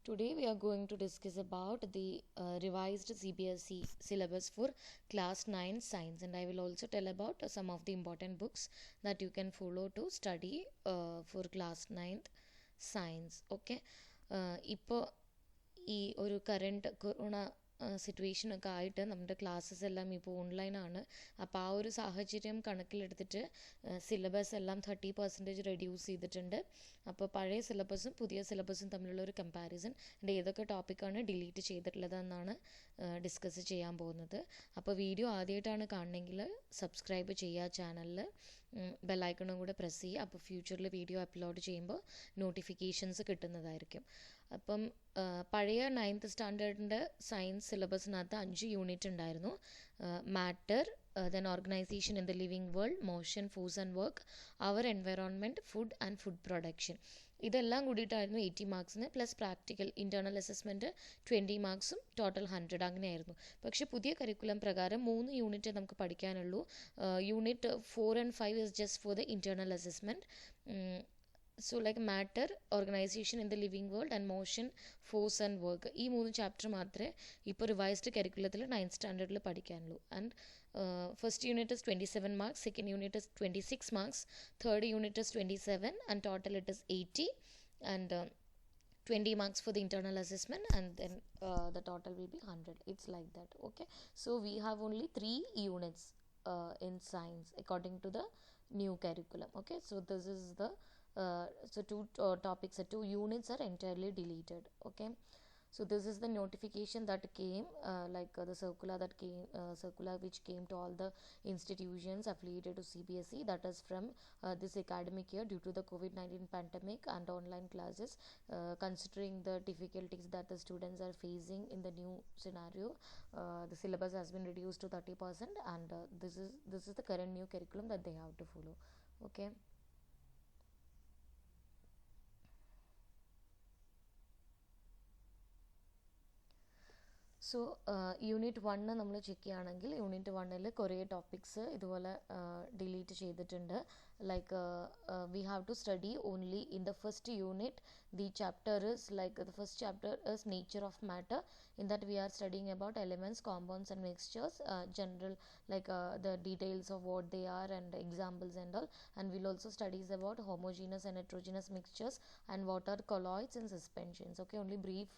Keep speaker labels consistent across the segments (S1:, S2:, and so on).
S1: Today we are going to discuss about the revised CBSE syllabus for class 9 science, and I will also tell about some of the important books that you can follow to study for class 9th science. Okay, ഇപ്പോൾ ഈ ഒരു current corona സിറ്റുവേഷനൊക്കെ ആയിട്ട് നമ്മുടെ classes എല്ലാം ഇപ്പോൾ ഓൺലൈനാണ്. അപ്പോൾ ആ ഒരു സാഹചര്യം കണക്കിലെടുത്തിട്ട് സിലബസ് എല്ലാം 30% റെഡ്യൂസ് ചെയ്തിട്ടുണ്ട്. അപ്പോൾ പഴയ സിലബസും പുതിയ സിലബസും തമ്മിലുള്ള ഒരു കമ്പാരിസൺ എൻ്റെ ഏതൊക്കെ ടോപ്പിക്കാണ് ഡിലീറ്റ് ചെയ്തിട്ടുള്ളതെന്നാണ് ഡിസ്കസ് ചെയ്യാൻ പോകുന്നത്. അപ്പോൾ വീഡിയോ ആദ്യമായിട്ടാണ് കാണണമെങ്കിൽ സബ്സ്ക്രൈബ് ചെയ്യുക ചാനലിൽ, ബെല്ലൈക്കണും കൂടെ പ്രസ് ചെയ്യുക. അപ്പോൾ ഫ്യൂച്ചറിൽ വീഡിയോ അപ്ലോഡ് ചെയ്യുമ്പോൾ നോട്ടിഫിക്കേഷൻസ് കിട്ടുന്നതായിരിക്കും. അപ്പം പഴയ 9th സ്റ്റാൻഡേർഡിൻ്റെ സയൻസ് സിലബസിനകത്ത് 5 യൂണിറ്റ് ഉണ്ടായിരുന്നു. Matter, then organization in the living world, motion, force and work, our environment, food and food production. ഇതെല്ലാം കൂടിയിട്ടായിരുന്നു 80 മാർക്സിന് പ്ലസ് പ്രാക്ടിക്കൽ ഇൻറ്റേർണൽ അസസ്മെൻറ്റ് 20 മാർക്സും ടോട്ടൽ 100 അങ്ങനെയായിരുന്നു. പക്ഷേ പുതിയ കരിക്കുലം പ്രകാരം 3 യൂണിറ്റ് നമുക്ക് പഠിക്കാനുള്ളൂ. Unit 4 and 5 is just for the internal assessment. So like matter, organization in the living world and motion, force and work, ഈ 3 ചാപ്റ്റർ മാത്രമേ ഇപ്പോൾ റിവൈസ്ഡ് കരിക്കുലത്തിൽ 9th സ്റ്റാൻഡേർഡിൽ പഠിക്കാനുള്ളൂ. And first unit is 27 marks, second unit is 26 marks, third unit is 27 and total it is 80, and 20 marks for the internal assessment, and then the total will be 100. It's like that. Okay, so we have only 3 units in science according to the new curriculum. Okay, so this is the so two topics, 2 units are entirely deleted. Okay, so this is the notification that came, the circular that came, circular which came to all the institutions affiliated to CBSE, that is from this academic year. Due to the COVID-19 pandemic and online classes, considering the difficulties that the students are facing in the new scenario, the syllabus has been reduced to 30%, and this is the current new curriculum that they have to follow. Okay. So unit 1 നമ്മൾ check ചെയ്യുകയാണെങ്കിൽ unit 1-ൽ കുറേ topics ഇതുപോലെ delete ചെയ്തിട്ടുണ്ട്. Like we have to study only in the first unit. The chapter is the first chapter is nature of matter. In that we are studying about elements, compounds and mixtures, general the details of what they are and examples and all. And we'll also studies about homogeneous and heterogeneous mixtures and what are colloids and suspensions. Okay, only brief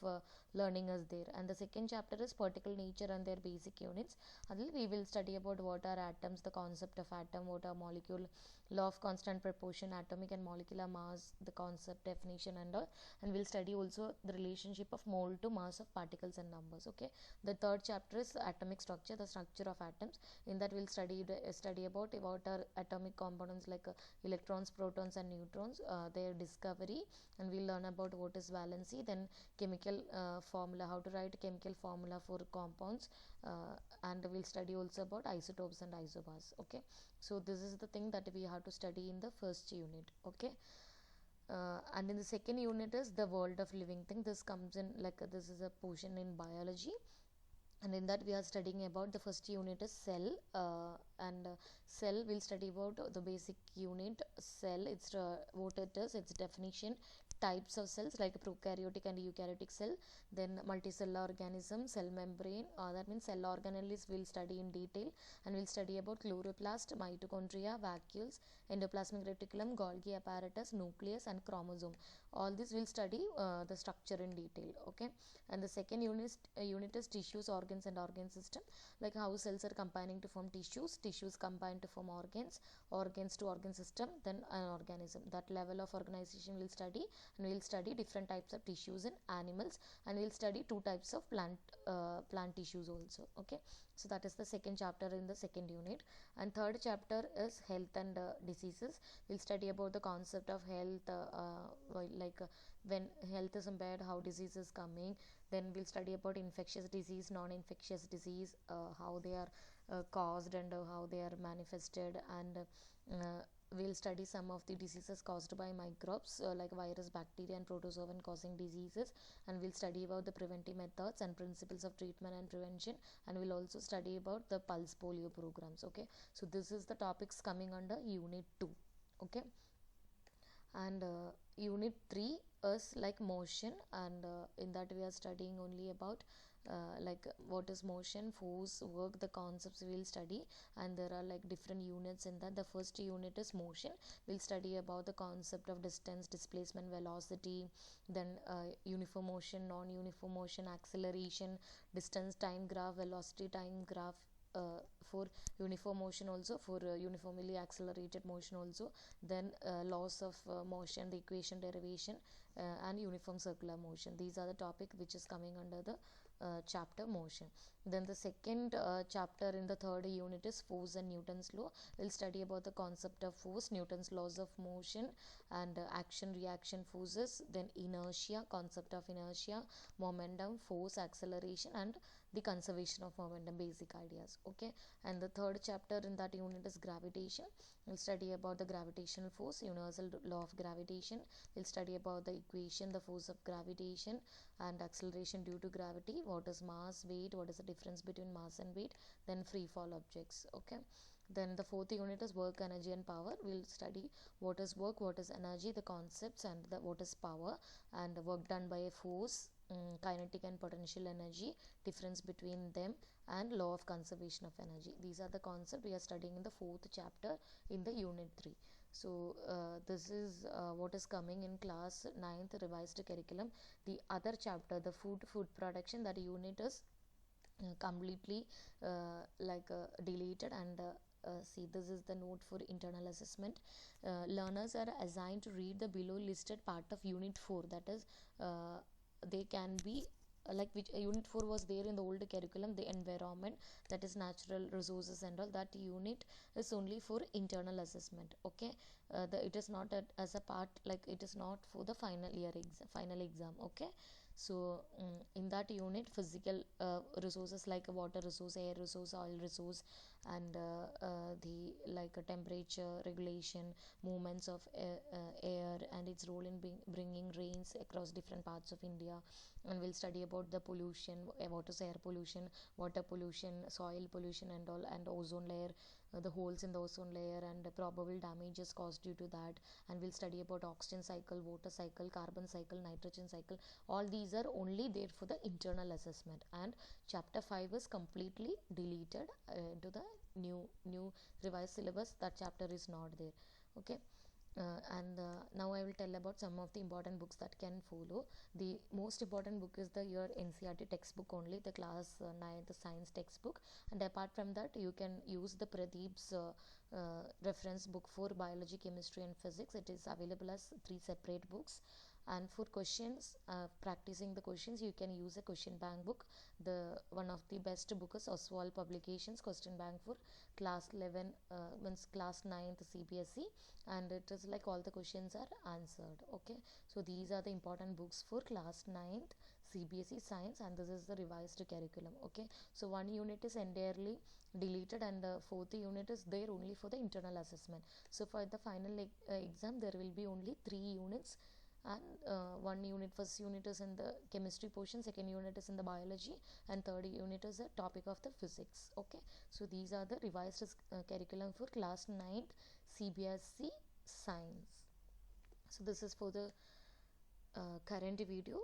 S1: learning is there. And the second chapter is particle nature and their basic units. Adil we will study about what are atoms, the concept of atom, what are molecule, law of constant proportion, atomic and molecular mass, the concept, definition and all. And we'll study also the relationship of mole to mass of particles and numbers. Okay, the third chapter is atomic structure, the structure of atoms. In that we'll study about what are atomic components like electrons, protons and neutrons, their discovery, and we'll learn about what is valency, then chemical formula, how to write chemical formula for compounds, and we'll study also about isotopes and isobars. Okay, so this is the thing that we have to study in the first unit. Okay, and in the second unit is the world of living thing. This comes in this is a portion in biology, and in that we are studying about the first unit is cell, and cell we'll study about the basic unit cell. It's what it is, its definition, types of cells like prokaryotic and eukaryotic cell, then multicellular organism, cell membrane, that means cell organelles we'll study in detail. And we'll study about chloroplast, mitochondria, vacuoles, endoplasmic reticulum, Golgi apparatus, nucleus and chromosome. All this we'll study the structure in detail. Okay, and the second unit is tissues, organs and organ system, like how cells are combining to form tissues combine to form organs to organ system, then an organism. That level of organization we'll study. And we'll study different types of tissues in animals, and we'll study 2 types of plant tissues also. Okay, so that is the second chapter in the second unit. And third chapter is health and diseases. We'll study about the concept of health, when health is impaired, how disease is coming. Then we'll study about infectious disease, non-infectious disease, how they are caused and how they are manifested. And we'll study some of the diseases caused by microbes, like virus, bacteria and protozoan causing diseases. And we'll study about the preventive methods and principles of treatment and prevention. And we'll also study about the pulse polio programs. Okay, so this is the topics coming under unit 2. Okay, and unit 3 us like motion, and in that we are studying only about like what is motion, force, work, the concepts we will study. And there are like different units in that. The first unit is motion. We'll study about the concept of distance, displacement, velocity, then uniform motion, non-uniform motion, acceleration, distance time graph, velocity time graph, for uniform motion, also for uniformly accelerated motion also, then laws of motion, the equation derivation, and uniform circular motion. These are the topic which is coming under the chapter motion. Then the second chapter in the third unit is force and Newton's law. We'll study about the concept of force, Newton's laws of motion, and action reaction forces, then inertia, concept of inertia, momentum, force, acceleration, and the conservation of momentum, basic ideas. Okay. And the third chapter in that unit is gravitation. We'll study about the gravitational force, universal law of gravitation. We'll study about the equation, the force of gravitation, and acceleration due to gravity, what is mass, weight, what is the difference between mass and weight, then free fall objects. Okay. Then the fourth unit is work, energy, and power. We'll study what is work, what is energy, the concepts, and what is power, and work done by a force, kinetic and potential energy, difference between them, and law of conservation of energy. These are the concepts we are studying in the fourth chapter in the unit 3. So this is what is coming in class 9th revised curriculum. The other chapter, the food production, that unit is completely deleted. And see, this is the note for internal assessment. Learners are assigned to read the below listed part of unit 4, that is they can be like which unit 4 was there in the old curriculum, the environment, that is natural resources and all. That unit is only for internal assessment. Okay. It is not as a part, like it is not for the final exam. Okay. So in that unit, physical resources like water resource, air resource, oil resource, and the like temperature regulation, movements of air, and its role in bringing rains across different parts of India. And we'll study about the pollution, what is air pollution, water pollution, soil pollution, and all, and ozone layer, the holes in the ozone layer, and the probable damages caused due to that. And we'll study about oxygen cycle, water cycle, carbon cycle, nitrogen cycle. All these are only there for the internal assessment, and chapter 5 is completely deleted into the new revised syllabus. That chapter is not there. Okay. And now I will tell about some of the important books that can follow. The most important book is your NCERT textbook only, the class 9th science textbook. And apart from that, you can use the Pradeep's reference book for biology, chemistry, and physics. It is available as 3 separate books. And for questions, practicing the questions, you can use a question bank book. The one of the best book is Oswald Publications question bank for class 11, means class 9th CBSE, and it is like all the questions are answered. Okay. So these are the important books for class 9th CBSE science, and this is the revised curriculum. Okay. So one unit is entirely deleted, and the fourth unit is there only for the internal assessment. So for the final exam, there will be only 3 units, and one unit, first unit is in the chemistry portion, second unit is in the biology, and third unit is a topic of the physics. Okay. So these are the revised curriculum for class 9th CBSE science. So this is for the current video.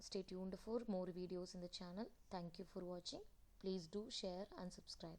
S1: Stay tuned for more videos in the channel. Thank you for watching. Please do share and subscribe.